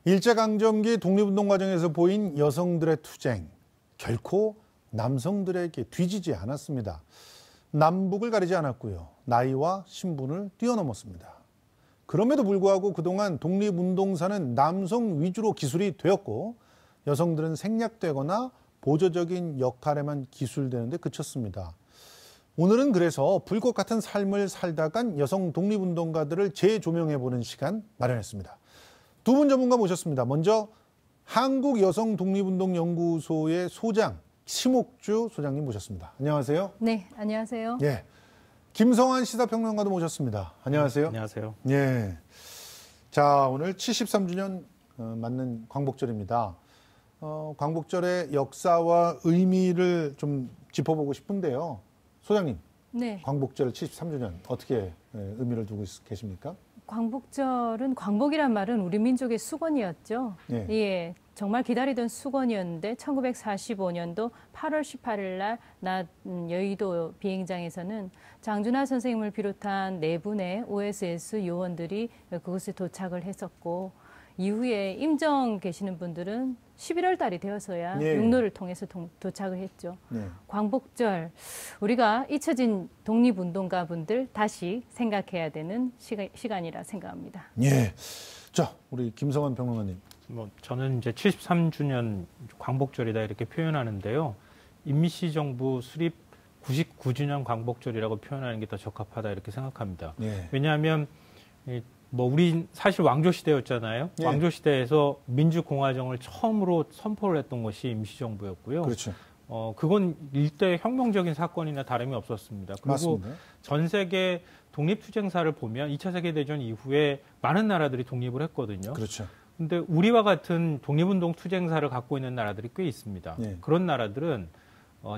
일제강점기 독립운동 과정에서 보인 여성들의 투쟁, 결코 남성들에게 뒤지지 않았습니다. 남북을 가리지 않았고요. 나이와 신분을 뛰어넘었습니다. 그럼에도 불구하고 그동안 독립운동사는 남성 위주로 기술이 되었고 여성들은 생략되거나 보조적인 역할에만 기술되는 데 그쳤습니다. 오늘은 그래서 불꽃 같은 삶을 살다 간 여성 독립운동가들을 재조명해보는 시간 마련했습니다. 두 분 전문가 모셨습니다. 먼저 한국여성독립운동연구소의 소장 심옥주 소장님 모셨습니다. 안녕하세요. 네, 안녕하세요. 예, 김성환 시사평론가도 모셨습니다. 안녕하세요. 안녕하세요. 예, 자 오늘 73주년 맞는 광복절입니다. 광복절의 역사와 의미를 좀 짚어보고 싶은데요. 소장님, 네. 광복절 73주년 어떻게 의미를 두고 계십니까? 광복절은 광복이란 말은 우리 민족의 수건이었죠. 예. 예, 정말 기다리던 수건이었는데 1945년도 8월 18일 날 낮 여의도 비행장에서는 장준하 선생님을 비롯한 4분의 OSS 요원들이 그곳에 도착을 했었고 이후에 임정 계시는 분들은 11월 달이 되어서야 예. 육로를 통해서 도착을 했죠. 네. 광복절, 우리가 잊혀진 독립운동가분들 다시 생각해야 되는 시간이라 생각합니다. 예. 자, 우리 김성환 평론가님. 저는 이제 73주년 광복절이다 이렇게 표현하는데요. 임시 정부 수립 99주년 광복절이라고 표현하는 게 더 적합하다 이렇게 생각합니다. 예. 왜냐하면 우리 사실 왕조 시대였잖아요. 예. 왕조 시대에서 민주공화정을 처음으로 선포를 했던 것이 임시정부였고요. 그렇죠. 그건 일대 혁명적인 사건이나 다름이 없었습니다. 그리고 맞습니다. 전 세계 독립투쟁사를 보면 2차 세계대전 이후에 많은 나라들이 독립을 했거든요. 그렇죠. 근데 우리와 같은 독립운동 투쟁사를 갖고 있는 나라들이 꽤 있습니다. 예. 그런 나라들은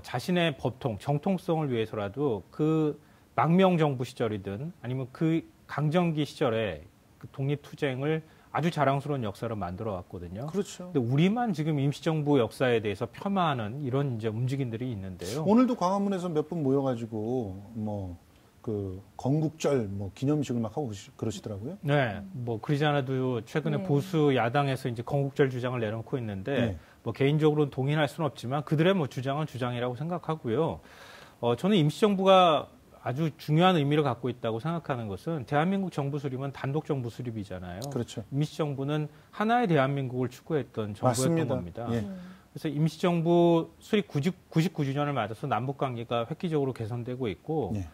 자신의 법통, 정통성을 위해서라도 그 망명정부 시절이든 아니면 그 강점기 시절에 그 독립투쟁을 아주 자랑스러운 역사로 만들어 왔거든요. 그렇죠. 근데 우리만 지금 임시정부 역사에 대해서 폄하하는 이런 이제 움직임들이 있는데요. 오늘도 광화문에서 몇 분 모여가지고 건국절 기념식을 막 하고 그러시더라고요. 네, 그러지 않아도 최근에 네. 보수 야당에서 이제 건국절 주장을 내놓고 있는데 네. 개인적으로는 동의할 수는 없지만 그들의 주장은 주장이라고 생각하고요. 저는 임시정부가 아주 중요한 의미를 갖고 있다고 생각하는 것은 대한민국 정부 수립은 단독 정부 수립이잖아요. 그렇죠. 임시정부는 하나의 대한민국을 추구했던 정부였던 맞습니다. 겁니다. 예. 그래서 임시정부 수립 99주년을 맞아서 남북관계가 획기적으로 개선되고 있고 예.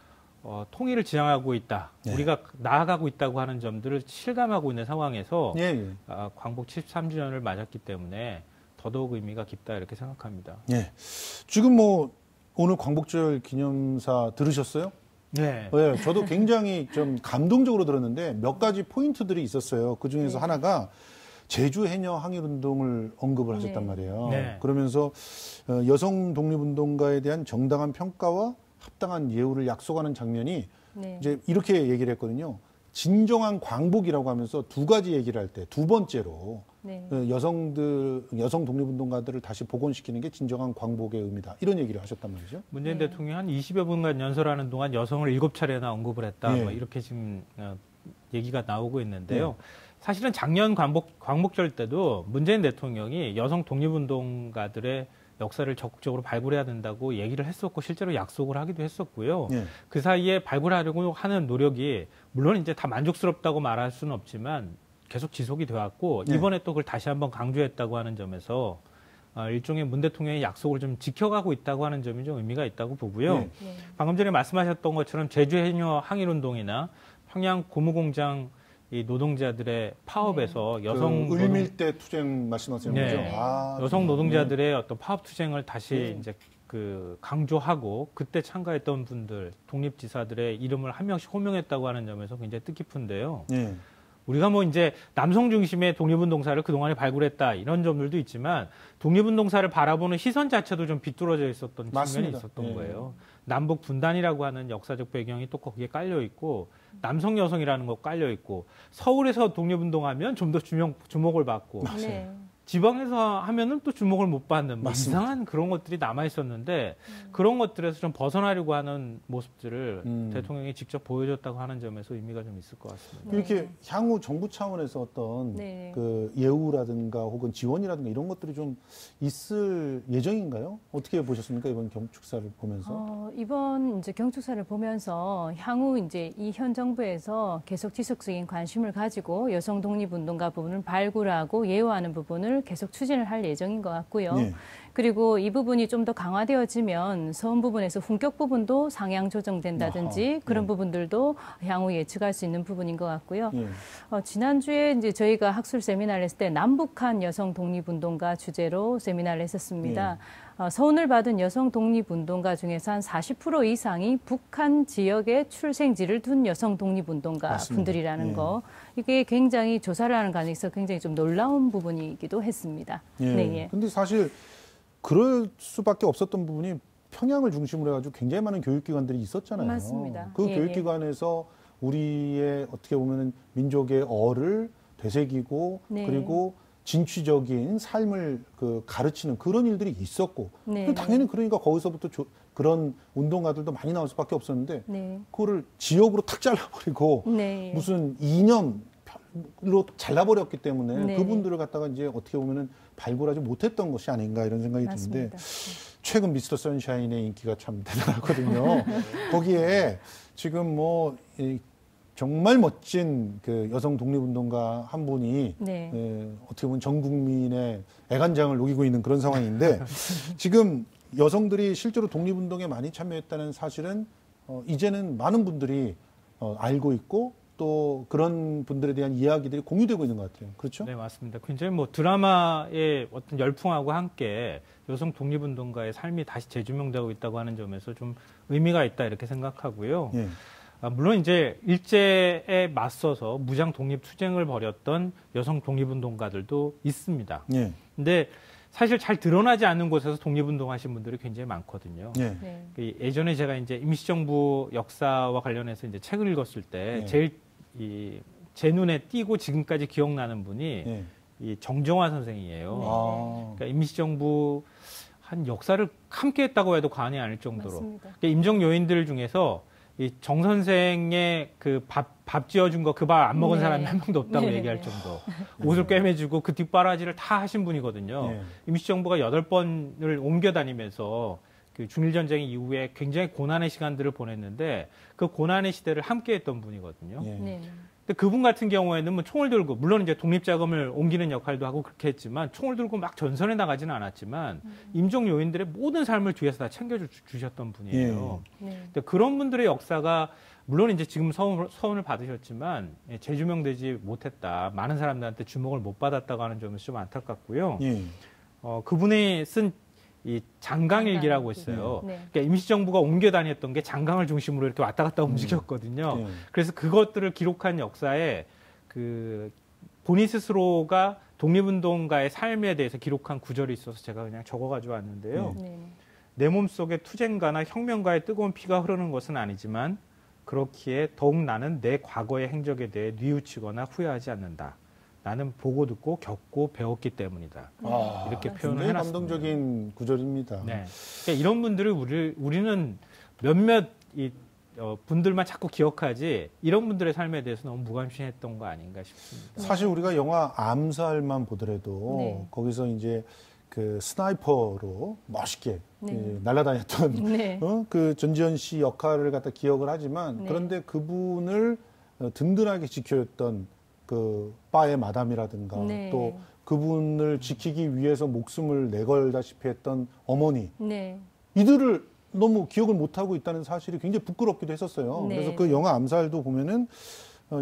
통일을 지향하고 있다. 예. 우리가 나아가고 있다고 하는 점들을 실감하고 있는 상황에서 예. 광복 73주년을 맞았기 때문에 더더욱 의미가 깊다 이렇게 생각합니다. 예. 지금 오늘 광복절 기념사 들으셨어요? 네. 네, 저도 굉장히 좀 감동적으로 들었는데 몇 가지 포인트들이 있었어요. 그 중에서 네. 하나가 제주 해녀 항일운동을 언급을 하셨단 네. 말이에요. 네. 그러면서 여성 독립운동가에 대한 정당한 평가와 합당한 예우를 약속하는 장면이 네. 이제 이렇게 얘기를 했거든요. 진정한 광복이라고 하면서 두 가지 얘기를 할 때 두 번째로 네. 여성 독립운동가들을 다시 복원시키는 게 진정한 광복의 의미다. 이런 얘기를 하셨단 말이죠. 문재인 네. 대통령이 한 20여 분간 연설하는 동안 여성을 7차례나 언급을 했다. 예. 이렇게 지금 얘기가 나오고 있는데요. 사실은 작년 광복절 때도 문재인 대통령이 여성 독립운동가들의 역사를 적극적으로 발굴해야 된다고 얘기를 했었고 실제로 약속을 하기도 했었고요. 예. 그 사이에 발굴하려고 하는 노력이 물론 이제 다 만족스럽다고 말할 수는 없지만 계속 지속이 되었고 네. 이번에 또 그걸 다시 한번 강조했다고 하는 점에서 일종의 문 대통령의 약속을 좀 지켜가고 있다고 하는 점이 좀 의미가 있다고 보고요. 네. 네. 방금 전에 말씀하셨던 것처럼 제주 해녀 항일운동이나 평양 고무공장 이 노동자들의 파업에서 여성 을밀대 투쟁 말씀하시는 네. 거죠? 아, 여성 노동자들의 어떤 파업 투쟁을 다시 네. 이제 강조하고 그때 참가했던 분들 독립지사들의 이름을 한 명씩 호명했다고 하는 점에서 굉장히 뜻깊은데요. 예. 우리가 이제 남성 중심의 독립운동사를 그동안에 발굴했다 이런 점들도 있지만 독립운동사를 바라보는 시선 자체도 좀 비뚤어져 있었던 측면이 있었던 거예요. 남북 분단이라고 하는 역사적 배경이 또 거기에 깔려 있고 남성 여성이라는 거 깔려 있고 서울에서 독립운동하면 좀 더 주목을 받고 네. 지방에서 하면은 또 주목을 못 받는 뭐 맞습니다. 이상한 그런 것들이 남아 있었는데 그런 것들에서 좀 벗어나려고 하는 모습들을 대통령이 직접 보여줬다고 하는 점에서 의미가 좀 있을 것 같습니다. 이렇게 향후 정부 차원에서 어떤 네. 그 예우라든가 혹은 지원이라든가 이런 것들이 좀 있을 예정인가요? 어떻게 보셨습니까? 이번 경축사를 보면서? 이번 이제 경축사를 보면서 향후 이제 이 현 정부에서 계속 지속적인 관심을 가지고 여성 독립운동가 부분을 발굴하고 예우하는 부분을 계속 추진을 할 예정인 것 같고요. 네. 그리고 이 부분이 좀 더 강화되어지면 서원 부분에서 훈격 부분도 상향 조정된다든지 아하, 그런 예. 부분들도 향후 예측할 수 있는 부분인 것 같고요. 예. 지난주에 이제 저희가 학술 세미나를 했을 때 남북한 여성 독립운동가 주제로 세미나를 했었습니다. 서운을 받은 여성 독립운동가 중에서 한 40% 이상이 북한 지역에 출생지를 둔 여성 독립운동가 맞습니다. 분들이라는 예. 거. 이게 굉장히 조사를 하는 과정에서 굉장히 좀 놀라운 부분이기도 했습니다. 예. 네, 예. 근데 사실 그럴 수밖에 없었던 부분이 평양을 중심으로 해가지고 굉장히 많은 교육기관들이 있었잖아요. 맞습니다. 그 예, 교육기관에서 우리의 어떻게 보면 민족의 어를 되새기고 네. 그리고 진취적인 삶을 그 가르치는 그런 일들이 있었고 네, 당연히 그러니까 거기서부터 그런 운동가들도 많이 나올 수밖에 없었는데 네. 그거를 지역으로 탁 잘라버리고 네. 무슨 이념로 잘라버렸기 때문에 네. 그분들을 갖다가 이제 어떻게 보면은 발굴하지 못했던 것이 아닌가 이런 생각이 드는데 맞습니다. 최근 미스터 선샤인의 인기가 참 대단하거든요. 거기에 지금 뭐 정말 멋진 그 여성 독립운동가 한 분이 네. 어떻게 보면 전 국민의 애간장을 녹이고 있는 그런 상황인데 지금 여성들이 실제로 독립운동에 많이 참여했다는 사실은 이제는 많은 분들이 알고 있고 또 그런 분들에 대한 이야기들이 공유되고 있는 것 같아요. 그렇죠? 네, 맞습니다. 굉장히 뭐 드라마의 어떤 열풍하고 함께 여성 독립운동가의 삶이 다시 재조명되고 있다고 하는 점에서 좀 의미가 있다 이렇게 생각하고요. 예. 물론 이제 일제에 맞서서 무장 독립 투쟁을 벌였던 여성 독립운동가들도 있습니다. 예. 근데 사실 잘 드러나지 않는 곳에서 독립운동하신 분들이 굉장히 많거든요. 예. 네. 예전에 제가 이제 임시정부 역사와 관련해서 이제 책을 읽었을 때 예. 제일 제 눈에 띄고 지금까지 기억나는 분이 예. 이 정정화 선생이에요. 네. 아. 그러니까 임시정부 한 역사를 함께했다고 해도 과언이 아닐 정도로. 맞습니다. 그러니까 임정 요인들 중에서 이 정 선생의 그 밥 지어준 거 그 밥 안 먹은 네. 사람이 한 명도 없다고 네. 얘기할 정도. 옷을 꿰매주고 그 뒷바라지를 다 하신 분이거든요. 예. 임시정부가 8번을 옮겨 다니면서 그 중일전쟁 이후에 굉장히 고난의 시간들을 보냈는데 그 고난의 시대를 함께했던 분이거든요. 예. 네. 근데 그분 같은 경우에는 뭐 총을 들고 물론 이제 독립자금을 옮기는 역할도 하고 그렇게 했지만 총을 들고 막 전선에 나가지는 않았지만 임종 요인들의 모든 삶을 뒤에서 다 챙겨주셨던 분이에요. 네. 근데 그런 분들의 역사가 물론 이제 지금 서운을 받으셨지만 재조명되지 못했다. 많은 사람들한테 주목을 못 받았다고 하는 점은 좀 안타깝고요. 예. 그분이 쓴 이 장강일기라고 있어요. 네. 그러니까 임시정부가 옮겨 다녔던 게 장강을 중심으로 이렇게 왔다 갔다 움직였거든요. 예. 그래서 그것들을 기록한 역사에 그 본인 스스로가 독립운동가의 삶에 대해서 기록한 구절이 있어서 제가 그냥 적어가지고 왔는데요. 네. 내 몸속에 투쟁가나 혁명가의 뜨거운 피가 흐르는 것은 아니지만 그렇기에 더욱 나는 내 과거의 행적에 대해 뉘우치거나 후회하지 않는다. 나는 보고 듣고 겪고 배웠기 때문이다. 아, 이렇게 표현을 굉장히 해놨습니다. 감동적인 구절입니다. 네. 그러니까 이런 분들을 우리는 몇몇 분들만 자꾸 기억하지 이런 분들의 삶에 대해서 너무 무관심했던 거 아닌가 싶습니다. 사실 우리가 영화 암살만 보더라도 네. 거기서 이제 그 스나이퍼로 멋있게 네. 날아다녔던 네. 그 전지현 씨 역할을 갖다 기억을 하지만 네. 그런데 그분을 든든하게 지켜줬던 그 바의 마담이라든가 네. 또 그분을 지키기 위해서 목숨을 내걸다시피 했던 어머니 네. 이들을 너무 기억을 못하고 있다는 사실이 굉장히 부끄럽기도 했었어요. 네. 그래서 그 영화 암살도 보면은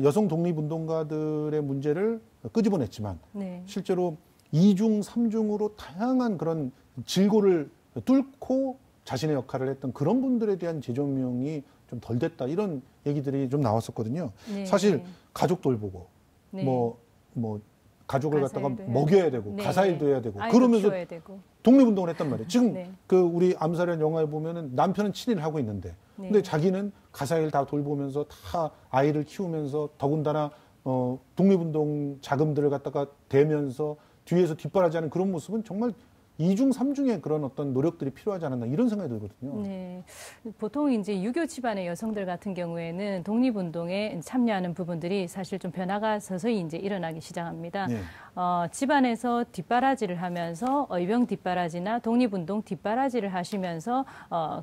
여성 독립운동가들의 문제를 끄집어냈지만 네. 실제로 2중, 3중으로 다양한 그런 질고를 뚫고 자신의 역할을 했던 그런 분들에 대한 재조명이 좀 덜 됐다 이런 얘기들이 좀 나왔었거든요. 네. 사실 가족 돌보고 네. 뭐 가족을 갖다가 가사일도 해야 먹여야 되고 네. 가사일도 해야 되고 아이도 그러면서 키워야 되고. 독립운동을 했단 말이에요. 지금 네. 그 우리 암살한 영화에 보면은 남편은 친일을 하고 있는데 네. 근데 자기는 가사일 다 돌보면서 다 아이를 키우면서 더군다나 독립운동 자금들을 갖다가 대면서 뒤에서 뒷바라지하는 그런 모습은 정말 이중 삼중의 그런 어떤 노력들이 필요하지 않았나 이런 생각이 들거든요. 네. 보통 이제 유교 집안의 여성들 같은 경우에는 독립운동에 참여하는 부분들이 사실 좀 변화가 서서히 이제 일어나기 시작합니다. 네. 집안에서 뒷바라지를 하면서 의병 뒷바라지나 독립운동 뒷바라지를 하시면서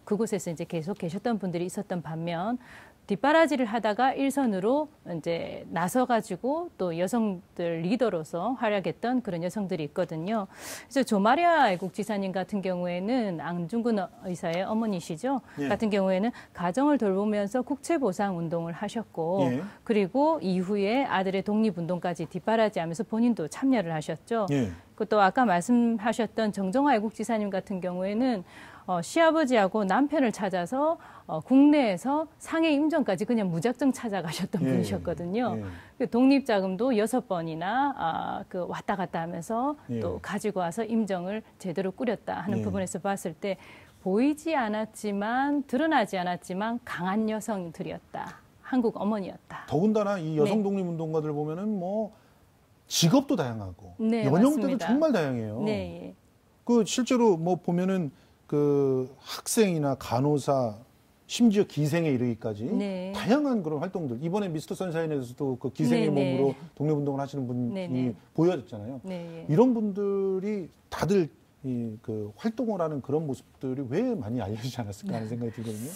그곳에서 이제 계속 계셨던 분들이 있었던 반면 뒷바라지를 하다가 일선으로 이제 나서가지고 또 여성들 리더로서 활약했던 그런 여성들이 있거든요. 그래서 조마리아 애국지사님 같은 경우에는 안중근 의사의 어머니시죠. 예. 같은 경우에는 가정을 돌보면서 국채보상 운동을 하셨고 예. 그리고 이후에 아들의 독립운동까지 뒷바라지하면서 본인도 참여를 하셨죠. 예. 또 아까 말씀하셨던 정정화 애국지사님 같은 경우에는 시아버지하고 남편을 찾아서 국내에서 상해 임정까지 그냥 무작정 찾아가셨던 예. 분이셨거든요. 예. 독립자금도 6번이나 왔다 갔다 하면서 예. 또 가지고 와서 임정을 제대로 꾸렸다 하는 예. 부분에서 봤을 때 보이지 않았지만 드러나지 않았지만 강한 여성들이었다. 한국 어머니였다. 더군다나 이 여성 네. 독립운동가들 보면은 뭐 직업도 다양하고 네, 연령대도 맞습니다. 정말 다양해요. 네. 그 실제로 뭐 보면은 그 학생이나 간호사 심지어 기생에 이르기까지 네. 다양한 그런 활동들. 이번에 미스터 선샤인에서도 그 기생의 네, 네. 몸으로 독립운동을 하시는 분이 네, 네. 보여졌잖아요. 네. 이런 분들이 다들 그 활동을 하는 그런 모습들이 왜 많이 알려지지 않았을까 하는 생각이 들거든요.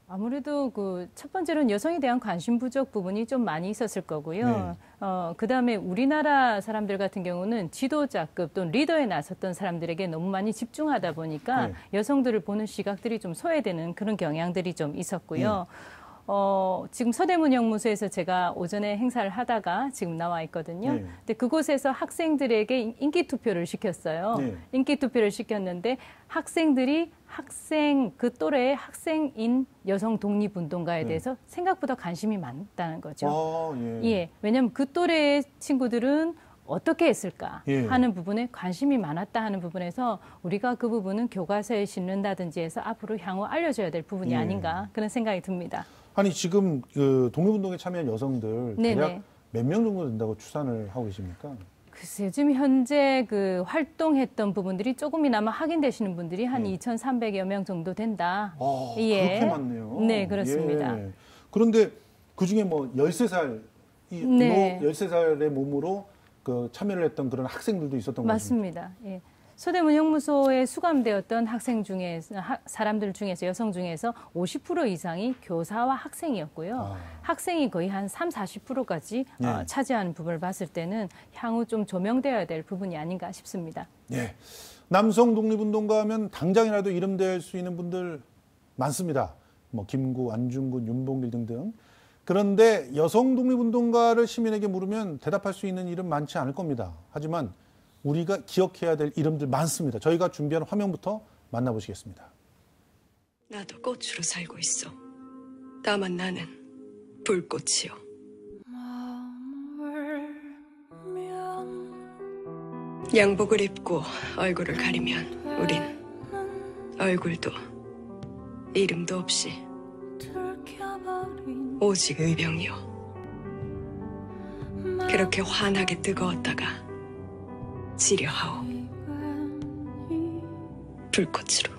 아무래도 그 첫 번째로는 여성에 대한 관심 부족 부분이 좀 많이 있었을 거고요. 그다음에 우리나라 사람들 같은 경우는 지도자급 또는 리더에 나섰던 사람들에게 너무 많이 집중하다 보니까 네. 여성들을 보는 시각들이 좀 소외되는 그런 경향들이 좀 있었고요. 지금 서대문영무소에서 제가 오전에 행사를 하다가 지금 나와 있거든요. 네. 근데 그곳에서 학생들에게 인기 투표를 시켰어요. 네. 인기 투표를 시켰는데 학생들이 그 또래의 학생인 여성 독립운동가에 네. 대해서 생각보다 관심이 많다는 거죠. 아, 예. 예, 왜냐하면 그 또래의 친구들은 어떻게 했을까 예. 하는 부분에 관심이 많았다 하는 부분에서 우리가 그 부분은 교과서에 싣는다든지 해서 앞으로 향후 알려줘야 될 부분이 예. 아닌가 그런 생각이 듭니다. 아니 지금 그 독립운동에 참여한 여성들 네네. 대략 몇 명 정도 된다고 추산을 하고 계십니까? 글쎄요, 지금 현재 그 활동했던 부분들이 조금이나마 확인되시는 분들이 한 2,300여 명 정도 된다. 예. 그렇게 많네요. 네, 그렇습니다. 예. 그런데 그중에 뭐 13살, 네. 13살의 몸으로 그 참여를 했던 그런 학생들도 있었던 거죠. 맞습니다. 예. 서대문 형무소에 수감되었던 학생 중에서 사람들 중에서 여성 중에서 50% 이상이 교사와 학생이었고요. 학생이 거의 한 30-40%까지 네. 차지하는 부분을 봤을 때는 향후 좀 조명되어야 될 부분이 아닌가 싶습니다. 예. 남성 독립운동가 하면 당장이라도 이름 될 수 있는 분들 많습니다. 뭐 김구, 안중근, 윤봉길 등등. 그런데 여성 독립운동가를 시민에게 물으면 대답할 수 있는 이름 많지 않을 겁니다. 하지만 우리가 기억해야 될 이름들 많습니다. 저희가 준비한 화면부터 만나보시겠습니다. 나도 꽃으로 살고 있어. 다만 나는 불꽃이요. 양복을 입고 얼굴을 가리면 우린 얼굴도 이름도 없이 오직 의병이요. 그렇게 환하게 뜨거웠다가 지려하오. 불꽃으로.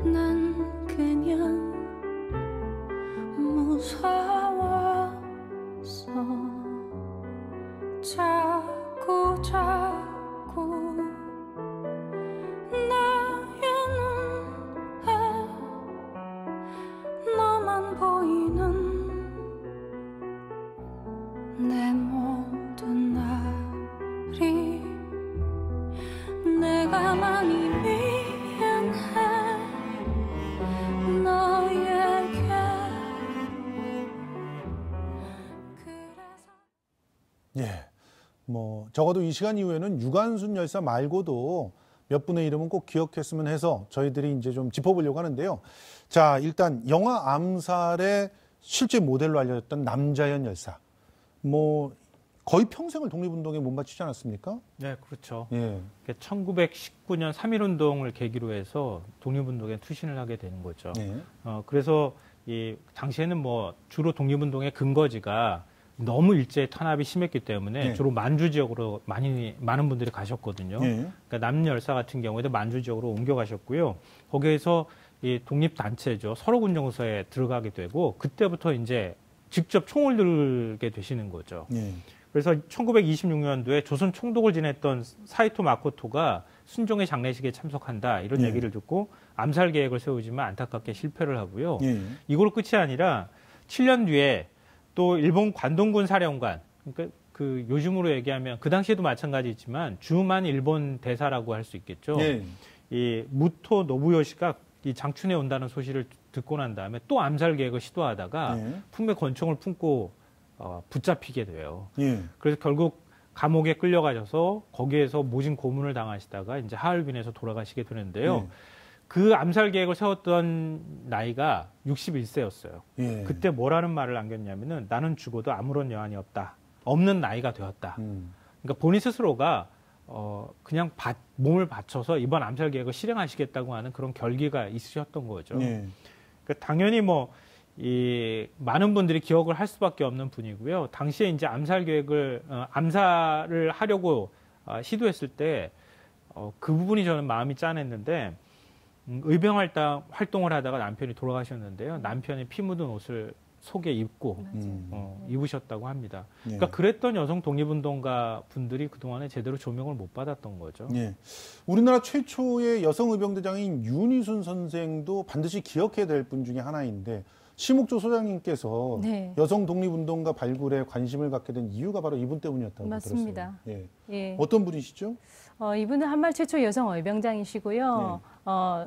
난 그냥 무서워서 자꾸 나의 눈에 너만 보이는 내 모든 날이 내가 많이 미안해 너에게 예. 뭐 적어도 이 시간 이후에는 유관순 열사 말고도 몇 분의 이름은 꼭 기억했으면 해서 저희들이 이제 좀 짚어보려고 하는데요. 자, 일단 영화 암살의 실제 모델로 알려졌던 남자연 열사. 뭐 거의 평생을 독립운동에 몸바치지 않았습니까? 네, 그렇죠. 예. 1919년 3.1운동을 계기로 해서 독립운동에 투신을 하게 되는 거죠. 예. 그래서 이 당시에는 뭐 주로 독립운동의 근거지가 너무 일제의 탄압이 심했기 때문에 예. 주로 만주 지역으로 많은 분들이 가셨거든요. 예. 그러니까 남 열사 같은 경우에도 만주 지역으로 옮겨가셨고요. 거기에서 이 독립단체죠. 서로군정서에 들어가게 되고 그때부터 이제 직접 총을 들게 되시는 거죠. 예. 그래서 1926년도에 조선 총독을 지냈던 사이토 마코토가 순종의 장례식에 참석한다 이런 예. 얘기를 듣고 암살 계획을 세우지만 안타깝게 실패를 하고요. 예. 이걸로 끝이 아니라 7년 뒤에 또 일본 관동군 사령관, 그러니까 그 요즘으로 얘기하면 그 당시에도 마찬가지지만 주만 일본 대사라고 할 수 있겠죠. 예. 이 무토 노부요시가 이 장춘에 온다는 소식을 듣고 난 다음에 또 암살 계획을 시도하다가 예. 품에 권총을 품고 붙잡히게 돼요. 예. 그래서 결국 감옥에 끌려가셔서 거기에서 모진 고문을 당하시다가 이제 하얼빈에서 돌아가시게 되는데요. 예. 그 암살 계획을 세웠던 나이가 61세였어요. 예. 그때 뭐라는 말을 남겼냐면은 나는 죽어도 아무런 여한이 없다. 없는 나이가 되었다. 그러니까 본인 스스로가 그냥 몸을 바쳐서 이번 암살 계획을 실행하시겠다고 하는 그런 결기가 있으셨던 거죠. 예. 그러니까 당연히 이 많은 분들이 기억을 할 수밖에 없는 분이고요. 당시에 이제 암살 계획을 암살을 하려고 시도했을 때 그 부분이 저는 마음이 짠했는데 의병 활동을 하다가 남편이 돌아가셨는데요. 남편이 피 묻은 옷을 속에 입고 입으셨다고 합니다. 그러니까 그랬던 여성 독립운동가 분들이 그동안에 제대로 조명을 못 받았던 거죠. 예. 우리나라 최초의 여성 의병대장인 윤희순 선생도 반드시 기억해야 될 분 중에 하나인데 심옥조 소장님께서 네. 여성 독립운동가 발굴에 관심을 갖게 된 이유가 바로 이분 때문이었다고 맞습니다. 들었어요. 예. 예. 어떤 분이시죠? 이분은 한말 최초 여성 의병장이시고요.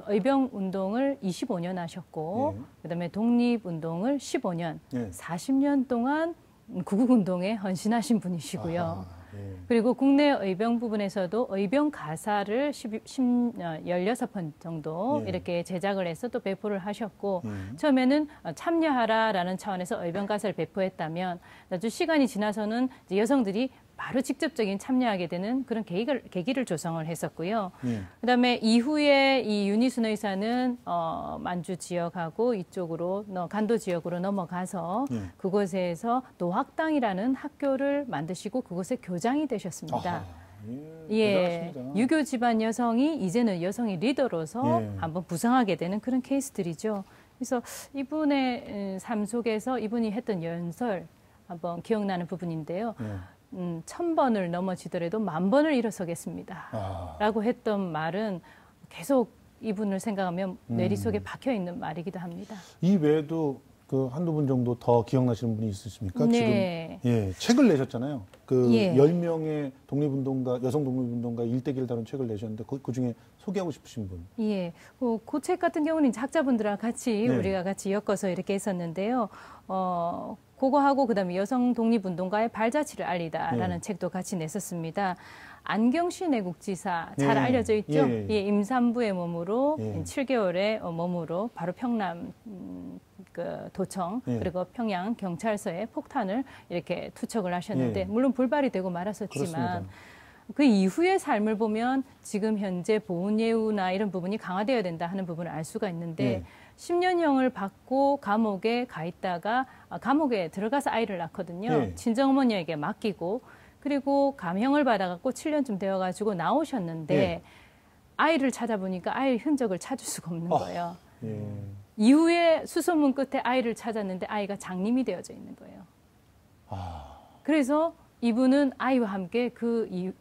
의병 운동을 25년 하셨고, 예. 그다음에 독립 운동을 15년, 예. 40년 동안 구국 운동에 헌신하신 분이시고요. 아하, 예. 그리고 국내 의병 부분에서도 의병 가사를 16번 정도 예. 이렇게 제작을 해서 또 배포를 하셨고, 예. 처음에는 참여하라라는 차원에서 의병 가사를 배포했다면, 나중에 시간이 지나서는 이제 여성들이 바로 직접적인 참여하게 되는 그런 계기를 조성을 했었고요. 예. 그다음에 이후에 이 윤희순 의사는 만주 지역하고 이쪽으로 간도 지역으로 넘어가서 예. 그곳에서 노학당이라는 학교를 만드시고 그곳의 교장이 되셨습니다. 아하, 예. 예, 대단하십니다. 유교 집안 여성이 이제는 여성의 리더로서 예. 한번 부상하게 되는 그런 케이스들이죠. 그래서 이분의 삶 속에서 이분이 했던 연설 한번 기억나는 부분인데요. 예. 1000번을 넘어지더라도 10,000번을 일어서겠습니다. 아. 라고 했던 말은 계속 이분을 생각하면 뇌리 속에 박혀 있는 말이기도 합니다. 이 외에도 그 한두 분 정도 더 기억나시는 분이 있으십니까? 네. 지금 예, 책을 내셨잖아요. 그 예. 10명의 독립운동가, 여성 독립운동가 일대기를 다룬 책을 내셨는데 그 중에 소개하고 싶으신 분. 예. 그 책 같은 경우는 이제 학자분들하고 같이 네. 우리가 같이 엮어서 이렇게 했었는데요. 그거하고 그다음에 여성 독립운동가의 발자취를 알리다라는 네. 책도 같이 냈었습니다. 안경시 내국지사 잘 예. 알려져 있죠. 예. 예, 임산부의 몸으로 예. 7개월의 몸으로 바로 평남 그 도청 예. 그리고 평양 경찰서에 폭탄을 이렇게 투척을 하셨는데 예. 물론 불발이 되고 말았었지만 그렇습니다. 그 이후의 삶을 보면 지금 현재 보훈예우나 이런 부분이 강화되어야 된다 하는 부분을 알 수가 있는데 예. 10년형을 받고 감옥에 가 있다가 감옥에 들어가서 아이를 낳거든요. 예. 친정어머니에게 맡기고 그리고 감형을 받아갖고 7년쯤 되어가지고 나오셨는데 예. 아이를 찾아보니까 아이의 흔적을 찾을 수가 없는 거예요. 예. 이후에 수소문 끝에 아이를 찾았는데 아이가 장님이 되어져 있는 거예요. 그래서 이분은 아이와 함께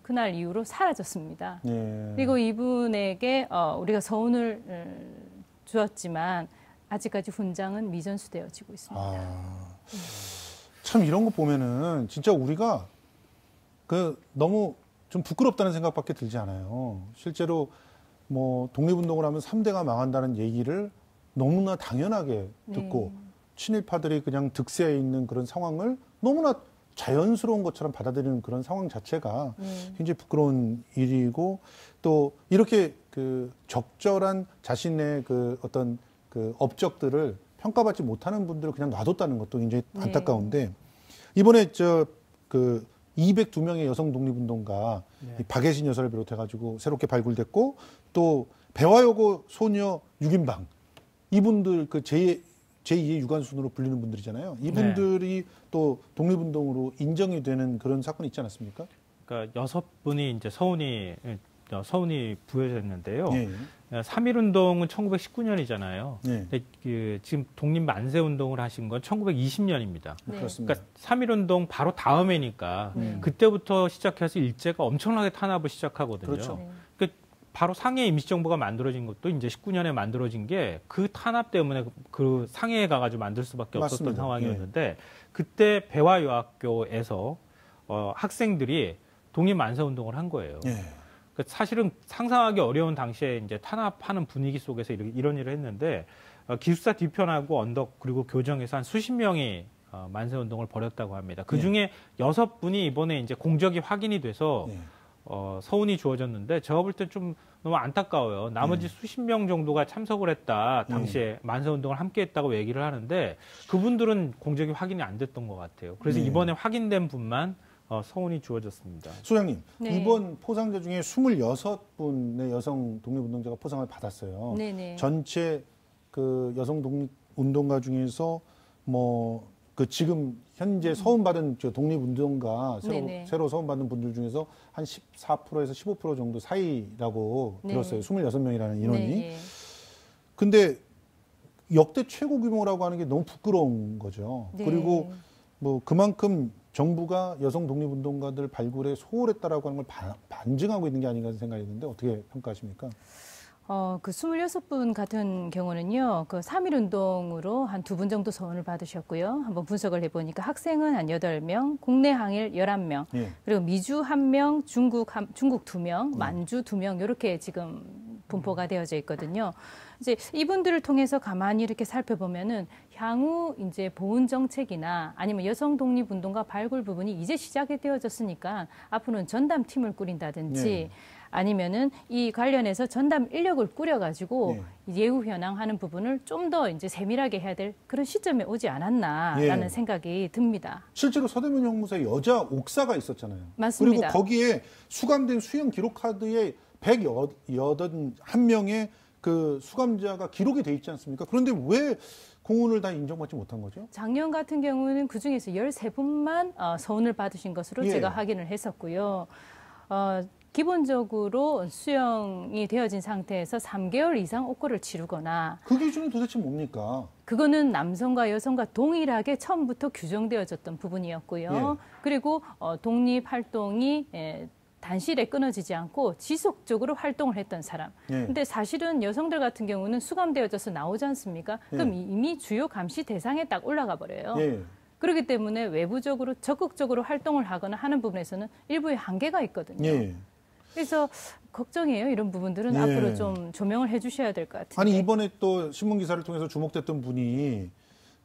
그날 이후로 사라졌습니다. 예. 그리고 이분에게 우리가 서운을 주었지만 아직까지 훈장은 미전수되어지고 있습니다. 참 이런 거 보면은 진짜 우리가 너무 좀 부끄럽다는 생각밖에 들지 않아요. 실제로 뭐 독립운동을 하면 3대가 망한다는 얘기를 너무나 당연하게 듣고 친일파들이 그냥 득세해 있는 그런 상황을 너무나 자연스러운 것처럼 받아들이는 그런 상황 자체가 굉장히 부끄러운 일이고 또 이렇게 그 적절한 자신의 그 어떤 그 업적들을 평가받지 못하는 분들을 그냥 놔뒀다는 것도 굉장히 안타까운데 이번에 그 202명의 여성 독립운동가 이 박예신 여사를 비롯해가지고 새롭게 발굴됐고 또 배화여고 소녀 6인방 이분들 그 제2의 유관순으로 불리는 분들이잖아요. 이분들이 또 독립운동으로 인정이 되는 그런 사건이 있지 않았습니까? 그러니까 6분이 이제 서운이 부여졌는데요. 예. 3.1운동은 1919년이잖아요. 예. 근데 지금 독립만세운동을 하신 건 1920년입니다. 네. 그렇습니다. 그러니까 3.1운동 바로 다음해니까 그때부터 시작해서 일제가 엄청나게 탄압을 시작하거든요. 그렇죠. 네. 그러니까 바로 상해 임시정부가 만들어진 것도 이제 19년에 만들어진 게 그 탄압 때문에 그 상해에 가가지고 만들 수밖에 없었던 맞습니다. 상황이었는데 그때 배화여학교에서 학생들이 독립만세운동을 한 거예요. 예. 그러니까 사실은 상상하기 어려운 당시에 이제 탄압하는 분위기 속에서 이런 일을 했는데 기숙사 뒤편하고 언덕 그리고 교정에서 한 수십 명이 만세운동을 벌였다고 합니다. 그 중에 6분이 이번에 이제 공적이 확인이 돼서 예. 서운이 주어졌는데 제가 볼 때 좀 너무 안타까워요. 나머지 수십 명 정도가 참석을 했다. 당시에 만세운동을 함께 했다고 얘기를 하는데 그분들은 공적이 확인이 안 됐던 것 같아요. 그래서 이번에 확인된 분만 서운이 주어졌습니다. 소장님, 네. 이번 포상자 중에 26분의 여성 독립운동자가 포상을 받았어요. 네네. 전체 그 여성 독립운동가 중에서 뭐 그 지금 현재 서운받은 저 독립운동가 네네. 새로 서운받는 분들 중에서 한 14%에서 15% 정도 사이라고 네. 들었어요. 26명이라는 인원이. 네. 근데 역대 최고 규모라고 하는 게 너무 부끄러운 거죠. 네. 그리고 뭐 그만큼 정부가 여성 독립운동가들 발굴에 소홀했다라고 하는 걸 반증하고 있는 게 아닌가 생각이 드는데 어떻게 평가하십니까? 그 26분 같은 경우는요, 그 3.1운동으로 한 2분 정도 서원을 받으셨고요. 한번 분석을 해보니까 학생은 한 8명, 국내 항일 11명, 예. 그리고 미주 1명, 중국 2명, 만주 2명, 이렇게 지금 분포가 되어져 있거든요. 이제 이분들을 통해서 가만히 이렇게 살펴보면은 향후 이제 보훈 정책이나 아니면 여성 독립운동가 발굴 부분이 이제 시작이 되어졌으니까 앞으로는 전담팀을 꾸린다든지 네. 아니면은 이 관련해서 전담 인력을 꾸려가지고 네. 예우 현황하는 부분을 좀 더 이제 세밀하게 해야 될 그런 시점에 오지 않았나라는 예. 생각이 듭니다. 실제로 서대문 형무소에 여자 옥사가 있었잖아요. 맞습니다. 그리고 거기에 수감된 수형 기록 카드에 181명의 그 수감자가 기록이 돼 있지 않습니까? 그런데 왜 공훈을 다 인정받지 못한 거죠? 작년 같은 경우는 그중에서 13분만 서운을 받으신 것으로 예. 제가 확인을 했었고요. 기본적으로 수용이 되어진 상태에서 3개월 이상 옥고를 치르거나 그 기준은 도대체 뭡니까? 그거는 남성과 여성과 동일하게 처음부터 규정되어졌던 부분이었고요. 예. 그리고 독립 활동이 단실에 끊어지지 않고 지속적으로 활동을 했던 사람. 예. 근데 사실은 여성들 같은 경우는 수감되어져서 나오지 않습니까? 그럼 이미 주요 감시 대상에 딱 올라가 버려요. 예. 그렇기 때문에 외부적으로 적극적으로 활동을 하거나 하는 부분에서는 일부의 한계가 있거든요. 예. 그래서 걱정이에요. 이런 부분들은 예. 앞으로 좀 조명을 해주셔야 될 것 같은데. 아니 이번에 또 신문 기사를 통해서 주목됐던 분이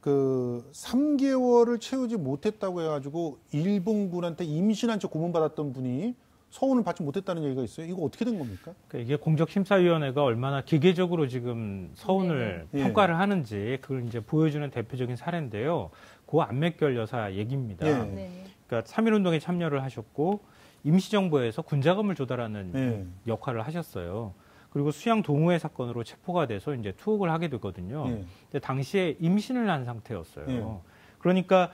그 3개월을 채우지 못했다고 해가지고 일본군한테 임신한 척 고문받았던 분이 서운을 받지 못했다는 얘기가 있어요. 이거 어떻게 된 겁니까? 그러니까 이게 공적심사위원회가 얼마나 기계적으로 지금 서운을 네네. 평가를 하는지 그걸 이제 보여주는 대표적인 사례인데요. 고 안맥결 여사 얘기입니다. 예. 네. 그러니까 3.1운동에 참여를 하셨고 임시정부에서 군자금을 조달하는 예. 역할을 하셨어요. 그리고 수양 동호회 사건으로 체포가 돼서 이제 투옥을 하게 되거든요. 예. 근데 당시에 임신을 한 상태였어요. 예. 그러니까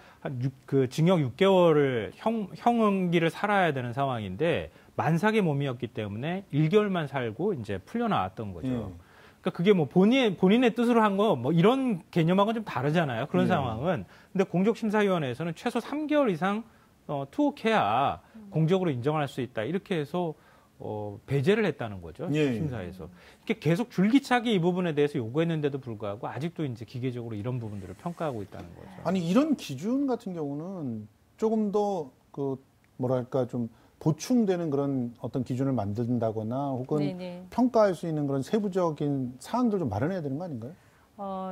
그 징역 6개월을 형기를 살아야 되는 상황인데 만삭의 몸이었기 때문에 1개월만 살고 이제 풀려나왔던 거죠. 예. 그러니까 그게 뭐 본인의 뜻으로 한 거 뭐 이런 개념하고는 좀 다르잖아요. 그런 예. 상황은. 근데 공적심사위원회에서는 최소 3개월 이상 투옥해야 공적으로 인정할 수 있다. 이렇게 해서 배제를 했다는 거죠. 예. 심사에서. 이렇게 계속 줄기차게 이 부분에 대해서 요구했는데도 불구하고 아직도 이제 기계적으로 이런 부분들을 평가하고 있다는 거죠. 아니 이런 기준 같은 경우는 조금 더 그 뭐랄까 좀 보충되는 그런 어떤 기준을 만든다거나 혹은 네네. 평가할 수 있는 그런 세부적인 사항들 좀 마련해야 되는 거 아닌가요?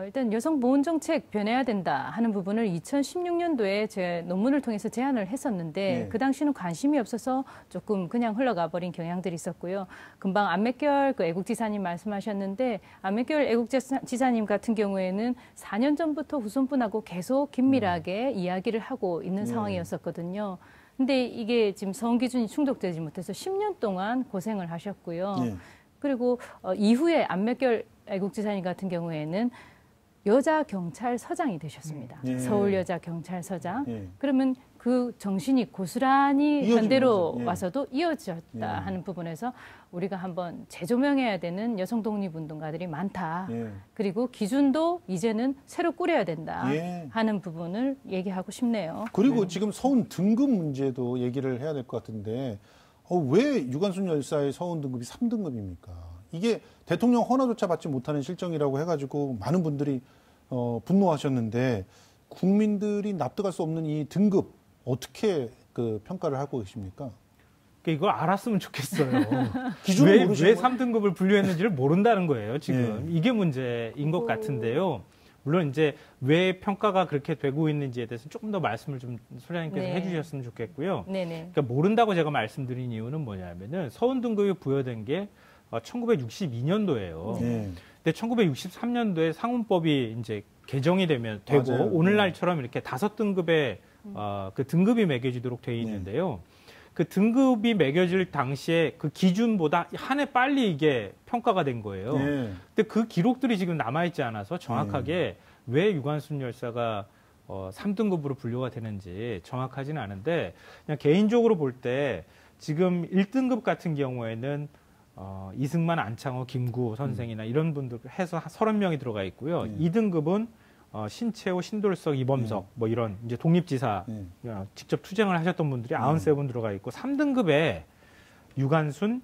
일단 여성 보훈 정책 변해야 된다 하는 부분을 2016년도에 제 논문을 통해서 제안을 했었는데 네. 그 당시는 관심이 없어서 조금 그냥 흘러가 버린 경향들이 있었고요. 금방 안맥결 그 애국지사님 말씀하셨는데 안맥결 애국지사님 같은 경우에는 4년 전부터 후손분하고 계속 긴밀하게 이야기를 하고 있는 상황이었었거든요. 근데 이게 지금 성 기준이 충족되지 못해서 10년 동안 고생을 하셨고요. 네. 그리고 이후에 안맥결 애국지사님 같은 경우에는 여자 경찰서장이 되셨습니다. 예. 서울 여자 경찰서장. 예. 그러면 그 정신이 고스란히 이어진 현대로 거죠. 예. 와서도 이어졌다 예. 하는 부분에서 우리가 한번 재조명해야 되는 여성 독립운동가들이 많다. 예. 그리고 기준도 이제는 새로 꾸려야 된다 예. 하는 부분을 얘기하고 싶네요. 그리고 지금 서훈 등급 문제도 얘기를 해야 될 것 같은데 왜 유관순 열사의 서훈 등급이 3등급입니까? 이게 대통령 헌화조차 받지 못하는 실정이라고 해가지고 많은 분들이 분노하셨는데 국민들이 납득할 수 없는 이 등급 어떻게 그 평가를 하고 계십니까? 이걸 알았으면 좋겠어요. 기준을 왜 모르시는 거예요? 3등급을 분류했는지를 모른다는 거예요, 지금. 예. 이게 문제인 것 같은데요. 물론 이제 왜 평가가 그렇게 되고 있는지에 대해서 조금 더 말씀을 좀 소장님께서 네. 해주셨으면 좋겠고요. 네네. 그러니까 모른다고 제가 말씀드린 이유는 뭐냐면은 서훈 등급이 부여된 게 1962년도예요. 네. 근데 1963년도에 상훈법이 이제 개정이 되고 맞아요. 오늘날처럼 이렇게 5등급의 그 등급이 매겨지도록 돼 있는데요. 그 등급이 매겨질 당시에 그 기준보다 한 해 빨리 이게 평가가 된 거예요. 네. 근데 그 기록들이 지금 남아있지 않아서 정확하게 왜 유관순 열사가 3등급으로 분류가 되는지 정확하지는 않은데 그냥 개인적으로 볼 때 지금 1등급 같은 경우에는 이승만, 안창호, 김구 선생이나 이런 분들 해서 30명이 들어가 있고요. 2등급은 신채호, 신돌석, 이범석 뭐 이런 이제 독립지사 직접 투쟁을 하셨던 분들이 93분 들어가 있고 3등급에 유관순,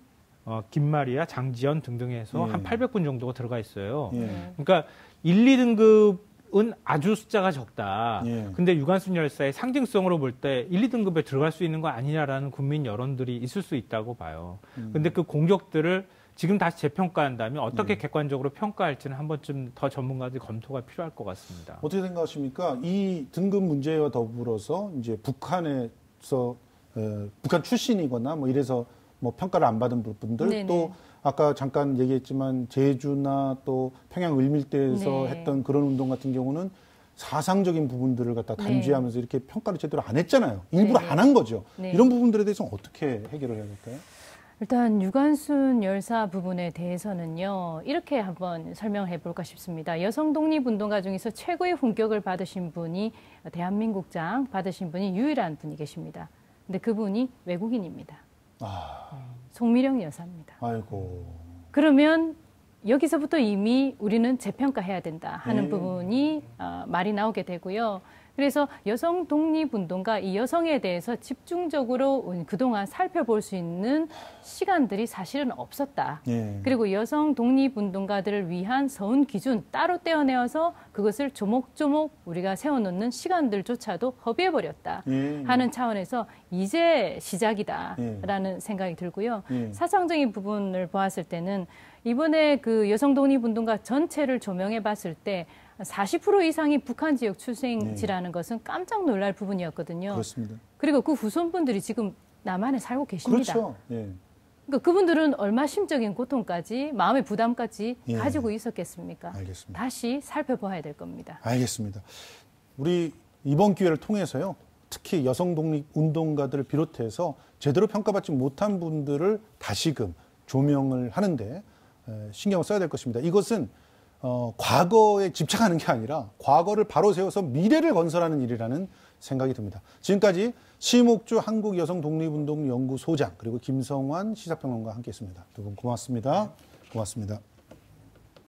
김마리아, 장지연 등등 해서 한 800분 정도가 들어가 있어요. 그러니까 1, 2등급은 아주 숫자가 적다. 근데 유관순 열사의 상징성으로 볼 때 1, 2등급에 들어갈 수 있는 거 아니냐라는 국민 여론들이 있을 수 있다고 봐요. 근데 그 공격들을 지금 다시 재평가한다면 어떻게 객관적으로 평가할지는 한 번쯤 더 전문가들이 검토가 필요할 것 같습니다. 어떻게 생각하십니까? 이 등급 문제와 더불어서 이제 북한에서 북한 출신이거나 뭐 이래서 뭐 평가를 안 받은 분들 네네. 또 아까 잠깐 얘기했지만 제주나 또 평양 을밀대에서 네. 했던 그런 운동 같은 경우는 사상적인 부분들을 갖다 단죄하면서 이렇게 평가를 제대로 안 했잖아요. 일부러 네. 안 한 거죠. 네. 이런 부분들에 대해서는 어떻게 해결을 해야 될까요? 일단 유관순 열사 부분에 대해서는요. 이렇게 한번 설명해 볼까 싶습니다. 여성 독립운동가 중에서 최고의 훈격을 받으신 분이 대한민국장 받으신 분이 유일한 분이 계십니다. 근데 그분이 외국인입니다. 송미령 여사입니다. 아이고. 그러면 여기서부터 이미 우리는 재평가해야 된다 하는 부분이 말이 나오게 되고요. 그래서 여성 독립운동가 이 여성에 대해서 집중적으로 그동안 살펴볼 수 있는 시간들이 사실은 없었다. 그리고 여성 독립운동가들을 위한 서훈 기준 따로 떼어내어서 그것을 조목조목 우리가 세워놓는 시간들조차도 허비해버렸다 하는 차원에서 이제 시작이다라는 생각이 들고요. 사상적인 부분을 보았을 때는 이번에 그 여성 독립운동가 전체를 조명해 봤을 때 40% 이상이 북한 지역 출생지라는 것은 깜짝 놀랄 부분이었거든요. 그렇습니다. 그리고 그 후손분들이 지금 남한에 살고 계십니다. 그렇죠. 그러니까 그분들은 얼마 심적인 고통까지 마음의 부담까지 예. 가지고 있었겠습니까? 알겠습니다. 다시 살펴봐야 될 겁니다. 알겠습니다. 우리 이번 기회를 통해서요. 특히 여성 독립 운동가들을 비롯해서 제대로 평가받지 못한 분들을 다시금 조명을 하는데 신경을 써야 될 것입니다. 이것은 과거에 집착하는 게 아니라 과거를 바로 세워서 미래를 건설하는 일이라는 생각이 듭니다. 지금까지 심옥주 한국여성독립운동연구소장 그리고 김성환 시사평론가와 함께했습니다. 두 분 고맙습니다. 고맙습니다.